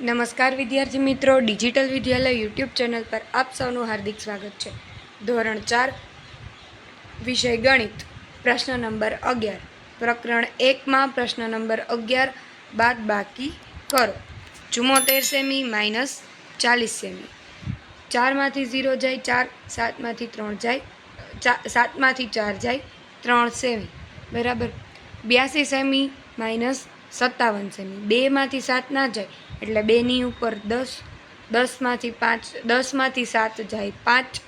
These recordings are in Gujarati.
નમસ્કાર વિદ્યાર્થી મિત્રો, ડિજિટલ વિદ્યાલય યુટ્યુબ ચેનલ પર આપ સૌનું હાર્દિક સ્વાગત છે. ધોરણ 4 વિષય ગણિત, પ્રશ્ન નંબર 11, પ્રકરણ 1માં પ્રશ્ન નંબર 11, બાદબાકી કરો. 74 સેમી માઇનસ 40 સેમી. 4માંથી 0 જાય 4, 7માંથી 3 જાય 7માંથી 4 જાય 3 સેમી બરાબર. 82 સેમી માઇનસ 57 સેમી. 2માંથી 7 ના જાય એટલે 2ની ઉપર 10, 10માંથી 7 જાય 5,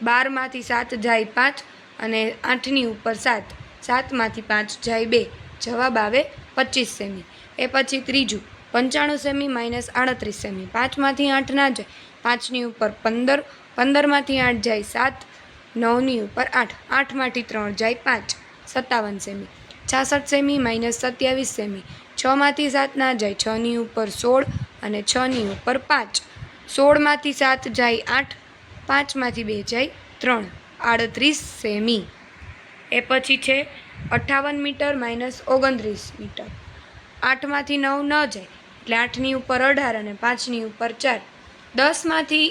12માંથી 7 જાય 5 અને 8ની ઉપર 7, 7માંથી 5 જાય 2. જવાબ આવે 25 સેમી. એ પછી ત્રીજું 95 સેમી માઇનસ 38 સેમી. 5માંથી 8 ના જાય, 5ની ઉપર 15, 15માંથી 8 જાય 7, 9ની ઉપર 8, 8માંથી 3 જાય 5, 57 સેમી. 66 સેમી માઇનસ 27 સેમી. 6માંથી 7 ના જાય, 6ની ઉપર 16 અને 6ની ઉપર 5, 16માંથી 7 જાય 8, 5માંથી 2 જાય 3, 38 સેમી. એ પછી છે 58 મીટર માઇનસ 29 મીટર. 8માંથી 9 ન જાય એટલે 8ની ઉપર 18 અને 5ની ઉપર 4. 18માંથી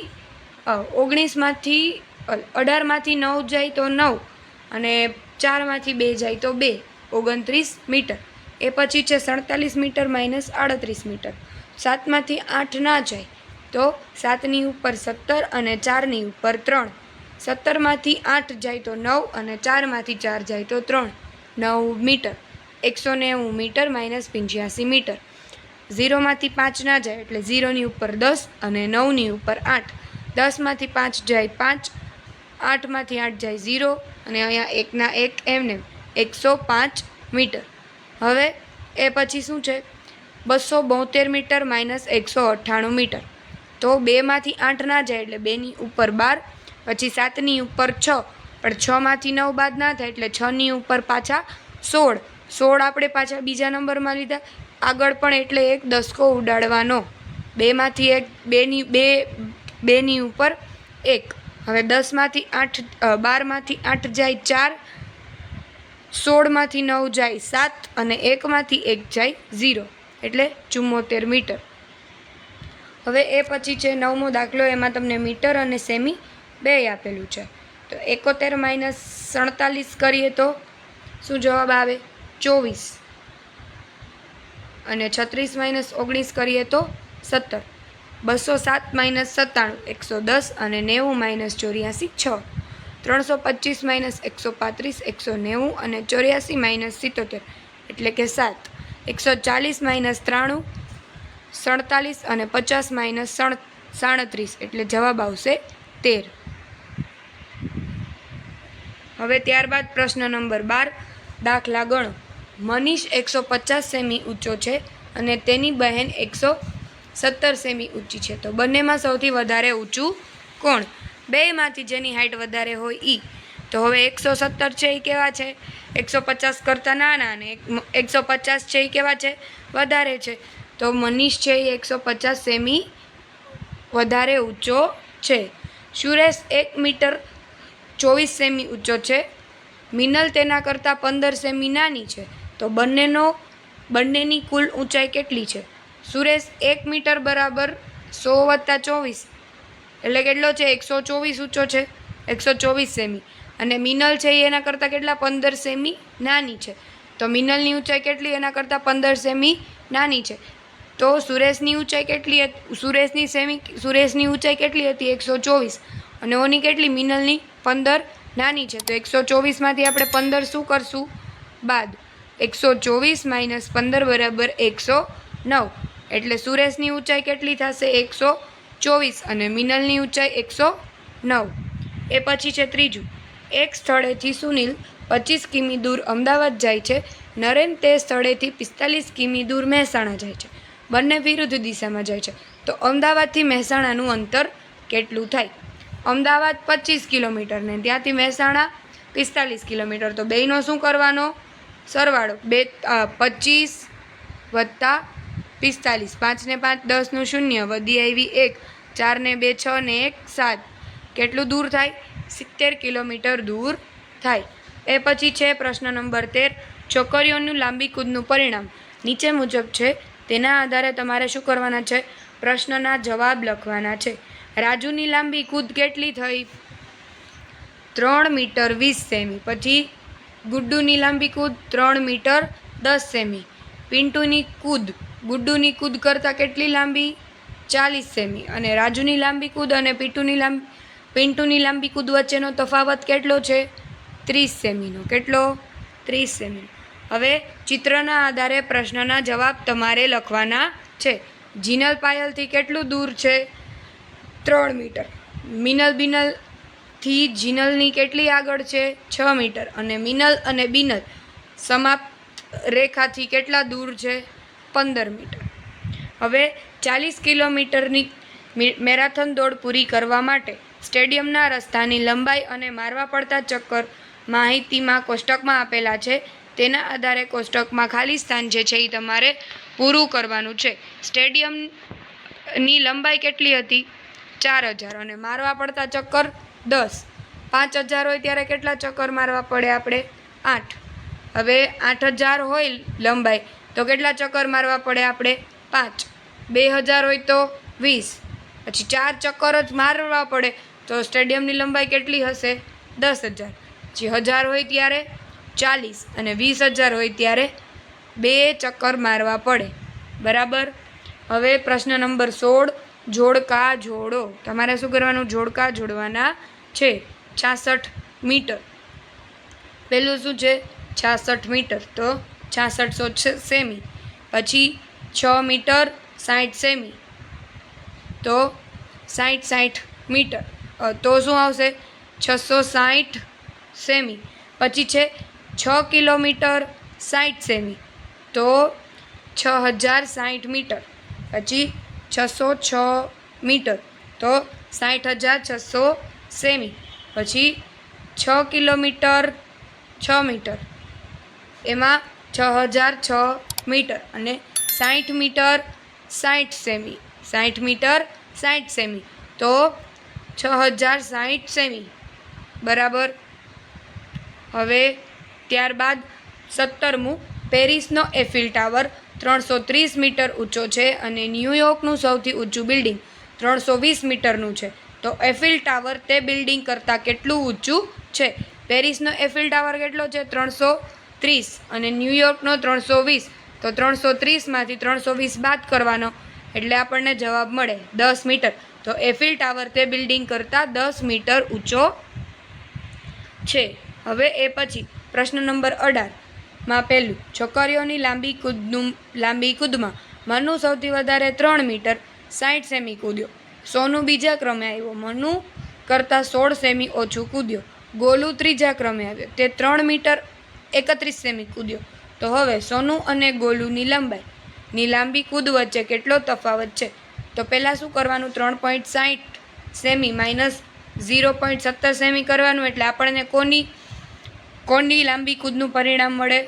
9 જાય તો 9 અને 4માંથી 2 જાય તો 2, 29 મીટર. એ પછી છે 47 મીટર માઇનસ 38 મીટર. 7માંથી 8 ના જાય તો 7ની ઉપર 17 અને 4ની ઉપર 3. 17માંથી 8 જાય તો 9 અને 4માંથી 4 જાય તો 3, 9 મીટર. 190 metre minus 85 metre. 0માંથી 5 ના જાય એટલે 0ની ઉપર 10 અને 9ની ઉપર 8. 10માંથી 5 જાય 5, 8માંથી 8 જાય 0 અને અહીંયા 1ના 1 એમને 105 મીટર. હવે એ પછી શું છે 272 મીટર માઇનસ 198 મીટર. તો 2માંથી 8 ના જાય એટલે 2ની ઉપર 12, પછી 7ની ઉપર 6, પણ 6માંથી 9 બાદ ના થાય એટલે 6ની ઉપર પાછા 16. 16 આપણે પાછા બીજા નંબરમાં લીધા. આગળ પણ એટલે એક દસકો ઉડાડવાનો. 2માંથી 2ની ઉપર 1. હવે 10માંથી 8, 12માંથી 8 જાય 4, 16માંથી 9 જાય 7 અને 1માંથી 1 જાય 0 એટલે 74 મીટર. હવે એ પછી છે 9મો દાખલો. એમાં તમને મીટર અને સેમી બે આપેલું છે. તો 71 માઇનસ 47 કરીએ તો શું જવાબ આવે? 24. અને 36 માઇનસ 19 કરીએ તો 17. 207 માઇનસ 97 110 અને 90 માઇનસ 84 6. 325 માઇનસ 135 190 અને 84 માઇનસ 77 એટલે કે 7. 140 માઇનસ 93 47 અને 50 માઇનસ 37 એટલે જવાબ આવશે 13. હવે ત્યારબાદ પ્રશ્ન નંબર 12, દાખલા ગણો. મનીષ 150 સેમી ઊંચો છે અને તેની બહેન 117 સેમી ઊંચી છે. તો બંનેમાં સૌથી વધારે ઊંચું કોણ? બેમાંથી જેની હાઇટ વધારે હોય ઈ. તો હવે 117 છે એ કેવા છે? 150 કરતાં નાના અને 150 છે એ કેવા છે? વધારે છે. તો મનીષ છે એ 150 સેમી વધારે ઊંચો છે. સુરેશ 1 મીટર 24 સેમી ઊંચો છે. મિનલ તેના કરતાં 15 સેમી નાની છે. તો બંનેની કુલ ઊંચાઈ કેટલી છે? સુરેશ 1 મીટર બરાબર 100 + 24 એટલે કેટલો છે? 124 ઊંચો છે, 124 સેમી. અને મિનલ છે એ એના કરતાં કેટલા? 15 સેમી નાની છે. તો મિનલની ઊંચાઈ કેટલી? એના કરતાં 15 સેમી નાની છે. તો સુરેશની ઊંચાઈ કેટલી હતી? સુરેશની ઊંચાઈ કેટલી હતી? 124. અને ઓની કેટલી? મિનલની 15 નાની છે. તો 124માંથી આપણે 15 શું કરશું? બાદ. 124 માઇનસ 15 બરાબર 109. એટલે સુરેશની ઊંચાઈ કેટલી થશે? 124 અને મિનલની ઊંચાઈ 109. એ પછી છે ત્રીજું. એક સ્થળેથી સુનિલ 25 કિમી દૂર અમદાવાદ જાય છે. નરેન તે સ્થળેથી 45 કિમી દૂર મહેસાણા જાય છે. બંને વિરુદ્ધ દિશામાં જાય છે. તો અમદાવાદથી મહેસાણાનું અંતર કેટલું થાય? અમદાવાદ 25 કિલોમીટર ને ત્યાંથી મહેસાણા 45 કિલોમીટર. તો બેયનો શું કરવાનો? સરવાળો. 25 વત્તા 45, 5 ને 5 10નું 0, વધી આવી 1, 4 ને 2 6 ને 1 7. કેટલું દૂર થાય? 70 કિલોમીટર દૂર થાય. એ પછી છે પ્રશ્ન નંબર 13, છોકરીઓનું લાંબી કૂદનું પરિણામ નીચે મુજબ છે. તેના આધારે તમારે શું કરવાના છે? પ્રશ્નના જવાબ લખવાના છે. રાજુની લાંબી કૂદ કેટલી થઈ? 3 મીટર 20 સેમી. પછી ગુડ્ડુની લાંબી કૂદ 3 મીટર 10 સેમી. પિન્ટુની કૂદ ગુડ્ડુની કૂદ કરતાં કેટલી લાંબી? 40 સેમી. અને રાજુની લાંબી કૂદ અને પિન્ટુની લાંબી કૂદ વચ્ચેનો તફાવત કેટલો છે? 30 સેમીનો. કેટલો? 30 સેમી. હવે ચિત્રના આધારે પ્રશ્નના જવાબ તમારે લખવાના છે. જીનલ પાયલથી કેટલું દૂર છે? 3 મીટર. મિનલ બિનલથી જીનલની કેટલી આગળ છે? 6 મીટર. અને મિનલ અને બિનલ સમાપ્ત રેખાથી કેટલા દૂર છે? 15 મીટર. હવે 40 કિલોમીટરની મેરાથોન દોડ પૂરી કરવા માટે સ્ટેડિયમના રસ્તાની લંબાઈ અને મારવા પડતા ચક્કર માહિતીમાં કોષ્ટકમાં આપેલા છે. તેના આધારે કોષ્ટકમાં ખાલી સ્થાન જે છે એ તમારે પૂરું કરવાનું છે. સ્ટેડિયમની લંબાઈ કેટલી હતી? 4000. અને મારવા પડતા ચક્કર 10. 5000 હોય ત્યારે કેટલા ચક્કર મારવા પડે આપણે? 8. હવે 8000 હોય લંબાઈ તો કેટલા ચક્કર મારવા પડે આપણે? 5. 2000 હોય તો 20. પછી 4 ચક્કર જ મારવા પડે તો સ્ટેડિયમની લંબાઈ કેટલી હશે? 10000. પછી 1000 હોય ત્યારે 40 અને 20000 હોય ત્યારે 2 ચક્કર મારવા પડે. બરાબર. હવે પ્રશ્ન નંબર 16, જોડકા જોડો. તમારે શું કરવાનું? જોડકા જોડવાના છે. 66 મીટર. પહેલું શું છે? 66 મીટર. તો 6600 સેમી. પછી 6 મીટર 60 સેમી. તો 60 મીટર. તો શું આવશે? 660 સેમી. પછી છે 6 કિલોમીટર 60 સેમી. તો 6060 મીટર. પછી 606 મીટર. તો 60600 સેમી. પછી 6 કિલોમીટર 6 મીટર. એમાં 6006 મીટર. અને 60 મીટર 60 સેમી. 60 metre 60 semi. તો 6060 સેમી. બરાબર. હવે ત્યારબાદ 17મું, પેરિસનો એફિલ ટાવર 330 મીટર ઊંચો છે અને ન્યૂયોર્કનું સૌથી ઊંચું બિલ્ડિંગ 320 મીટરનું છે. તો એફિલ ટાવર તે બિલ્ડિંગ કરતાં કેટલું ઊંચું છે? પેરિસનો એફિલ ટાવર કેટલો છે? 330. અને ન્યૂયોર્કનો 320. તો 330માંથી 320 બાદ કરવાનો એટલે આપણને જવાબ મળે 10 મીટર. તો એફિલ ટાવર તે બિલ્ડિંગ કરતાં 10 મીટર ઊંચો છે. હવે એ પછી પ્રશ્ન નંબર 18માં પહેલું, છોકરીઓની લાંબી કૂદમાં મનુ સૌથી વધારે 3 મીટર 60 સેમી કૂદ્યો. સોનું બીજા ક્રમે આવ્યો. મનુ કરતાં 16 સેમી ઓછું કૂદ્યો. ગોલુ ત્રીજા ક્રમે આવ્યો. તે 3 મીટર 31 સેમી કૂદ્યો. તો હવે સોનુ અને ગોલુની લાંબી કૂદ વચ્ચે કેટલો તફાવત છે? તો પહેલાં શું કરવાનું? 3.60 સેમી માઇનસ 0.70 સેમી કરવાનું. એટલે આપણને કોની લાંબી કૂદનું પરિણામ મળે?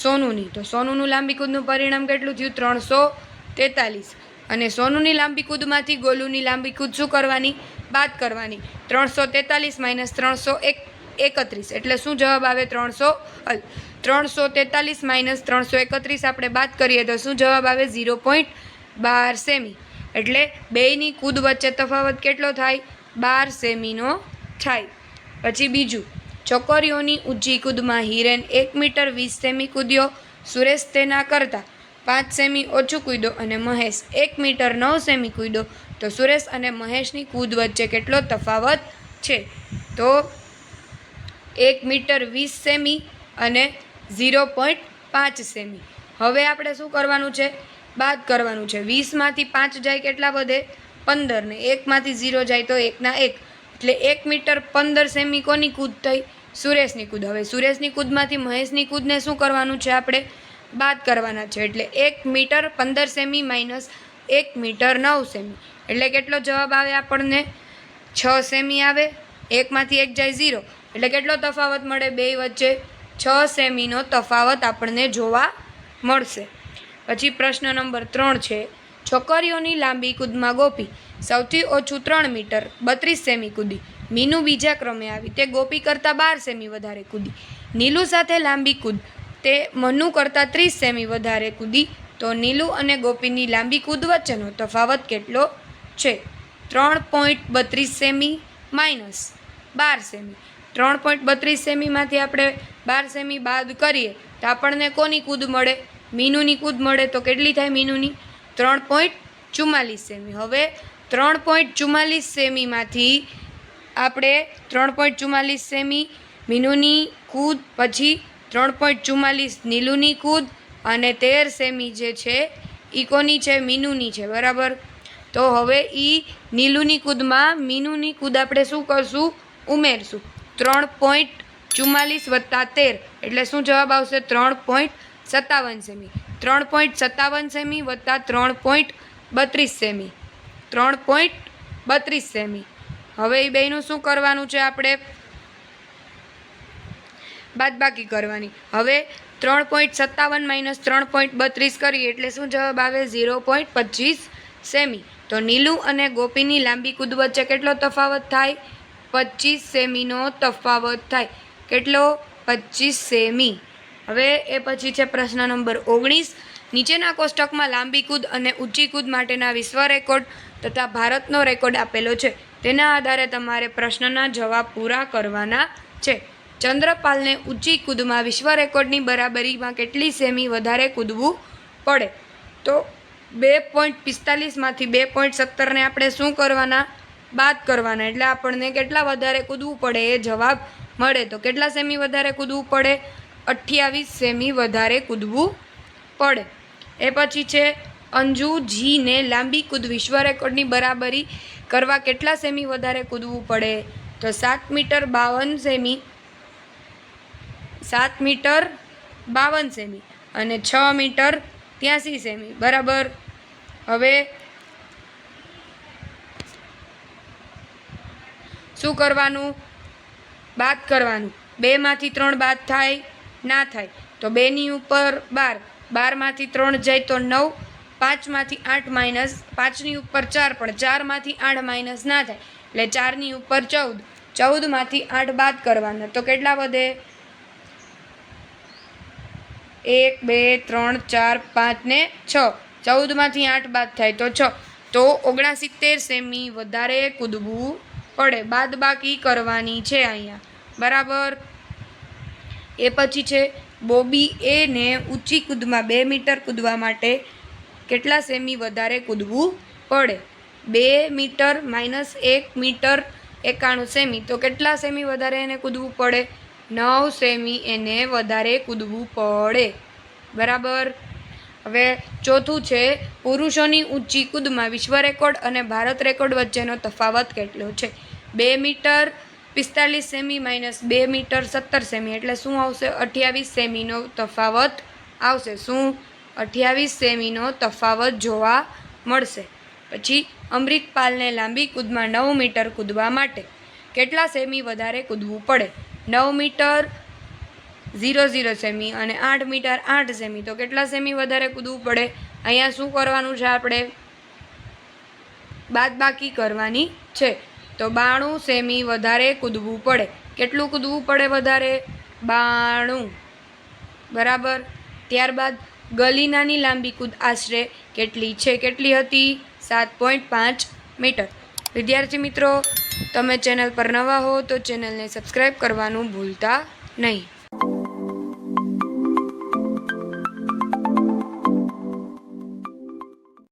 સોનુની. તો સોનુનું લાંબી કૂદનું પરિણામ કેટલું થયું? 343. અને સોનુની લાંબી કૂદમાંથી ગોલુની લાંબી કૂદ શું કરવાની? બાદ કરવાની. 343 માઇનસ 331. એટલે શું જવાબ આવે? 343 માઇનસ 331 આપણે બાદ કરીએ તો શું જવાબ આવે? 0.12 સેમી. એટલે બેયની કૂદ વચ્ચે તફાવત કેટલો થાય? 12 સેમીનો થાય. પછી બીજું, છોકરીઓની ઊંચી કૂદમાં હિરેન 1 મીટર 20 સેમી કૂદ્યો. સુરેશ તેના કરતાં 5 સેમી ઓછું કૂદ્યો. અને મહેશ 1 મીટર 9 સેમી કૂદ્યો. તો સુરેશ અને મહેશની કૂદ વચ્ચે કેટલો તફાવત છે? તો 1 મીટર 20 સેમી અને 0.5 સેમી. હવે આપણે શું કરવાનું છે? બાદ કરવાનું છે. 20માંથી 5 જાય કેટલા વધે? 15. ને 1માંથી 0 જાય તો 1ના 1. એટલે 1 મીટર 15 સેમી કોની કૂદ થઈ? સુરેશની કૂદ. હવે સુરેશની કૂદમાંથી મહેશની કૂદને શું કરવાનું છે? આપણે બાદ કરવાના છે. એટલે 1 મીટર 15 સેમી માઇનસ 1 મીટર 9 સેમી. એટલે કેટલો જવાબ આવે આપણને? 6 સેમી આવે. 1માંથી 1 જાય 0. એટલે કેટલો તફાવત મળે બે વચ્ચે? 6 સેમીનો તફાવત આપણને જોવા મળશે. પછી પ્રશ્ન નંબર 3 છે, છોકરીઓની લાંબી કૂદમાં ગોપી સૌથી ઓછું 3 મીટર 32 સેમી કૂદી. મીનુ બીજા ક્રમે આવી. તે ગોપી કરતાં 12 સેમી વધારે કૂદી. નીલુ સાથે લાંબી કૂદ તે મનુ કરતાં 30 સેમી વધારે કૂદી. તો નીલુ અને ગોપીની લાંબી કૂદ વચ્ચેનો તફાવત કેટલો છે? 3.32 સેમી માઇનસ 12 સેમી. 3.32 સેમીમાંથી આપણે 12 સેમી બાદ કરીએ તો આપણને કોની કૂદ મળે? મીનુની કૂદ મળે. તો કેટલી થાય મીનુની? 3.44 સેમી. હવે 3.44 સેમીમાંથી આપણે 3.44 સેમી મીનુની કૂદ, પછી 3.44 નીલુની કૂદ અને 13 સેમી જે છે એ કોની છે? મીનુની છે. બરાબર. તો હવે એ નીલુની કૂદમાં મીનુની કૂદ આપણે શું કરશું? ઉમેરશું. 3.44 વત્તા 13 એટલે શું જવાબ આવશે? 3.57 સેમી. 3.57 સેમી વત્તા 3.32 સેમી. 3.32 સેમી. હવે એ બેયનું શું કરવાનું છે? આપણે બાદબાકી કરવાની. હવે 3.57 માઇનસ 3.32 કરીએ એટલે શું જવાબ આવે? 0.25 સેમી. તો નીલુ અને ગોપીની લાંબી કૂદ વચ્ચે કેટલો તફાવત થાય? 25 સેમીનો તફાવત થાય. કેટલો? 25 સેમી. હવે એ પછી છે પ્રશ્ન નંબર 19. નીચેના કોષ્ટકમાં લાંબી કૂદ અને ઊંચી કૂદ માટેના વિશ્વ રેકોર્ડ તથા ભારતનો રેકોર્ડ આપેલો છે. તેના આધારે તમારે પ્રશ્નના જવાબ પૂરા કરવાના છે. ચંદ્રપાલને ઊંચી કૂદમાં વિશ્વ રેકોર્ડની બરાબરીમાં કેટલી સેમી વધારે કૂદવું પડે? તો 2.45 માંથી 2.17 ને આપણે શું કરવાના? બાદ કરવાના. એટલે આપણને કેટલા વધારે કૂદવું પડે એ જવાબ મળે. તો કેટલા સેમી વધારે કૂદવું પડે? 28 સેમી વધારે કૂદવું પડે. એ પછી છે અંજુજીને લાંબી કૂદ વિશ્વ રેકોર્ડની બરાબરી કરવા કેટલા સેમી વધારે કૂદવું પડે? તો 7 મીટર 52 સેમી. 7 મીટર 52 સેમી અને 6 મીટર 83 સેમી. બરાબર. હવે શું કરવાનું? બાદ કરવાનું. 2 માંથી 3 બાદ થાય? ના થાય. તો 2 ની ઉપર 12. 12 માંથી 3 જાય તો 9. 5 માંથી 8 માઇનસ 5 ની ઉપર 4, પણ 4 માંથી 8 માઇનસ ના થાય એટલે 4 ની ઉપર 14. 14 માંથી 8 બાદ કરવાના. તો કેટલા વધે? 1 2 3 4 5 ને 6. 14 માંથી 8 બાદ થાય તો 6. તો 69 સેમી વધારે કૂદવું પડે. બાદ બાકી કરવાની છે અહીંયા. બરાબર. એ પછી છે બોબી એને ઊંચી કૂદમાં 2 મીટર કૂદવા માટે કેટલા સેમી વધારે કૂદવું પડે? 2 મીટર માઇનસ 1 મીટર 91 સેમી. તો કેટલા સેમી વધારે એને કૂદવું પડે? 9 સેમી એને વધારે કૂદવું પડે. બરાબર. હવે ચોથું છે પુરુષોની ઊંચી કૂદમાં વિશ્વ રેકોર્ડ અને ભારત રેકોર્ડ વચ્ચેનો તફાવત કેટલો છે? 2 મીટર 45 સેમી માઇનસ 2 મીટર 17 સેમી એટલે શું આવશે? 28 સેમીનો તફાવત આવશે. શું? 28 સેમીનો તફાવત જોવા મળશે. પછી અમૃતપાલને લાંબી કૂદમાં 9 મીટર કૂદવા માટે કેટલા સેમી વધારે કૂદવું પડે? 9 મીટર 0.0 સેમી અને 8 મીટર 8 સેમી. તો કેટલા સેમી વધારે કૂદવું પડે? અહીંયા શું કરવાનું છે? આપણે બાદબાકી કરવાની છે. તો 92 સેમી વધારે કૂદવું પડે. કેટલું કૂદવું પડે વધારે? 92. બરાબર. ત્યારબાદ ગલીનાની લાંબી કૂદ આશરે કેટલી છે? કેટલી હતી? 7.5 મીટર. વિદ્યાર્થી મિત્રો, તમે ચેનલ પર નવા હો તો ચેનલને સબસ્ક્રાઈબ કરવાનું ભૂલતા નહીં.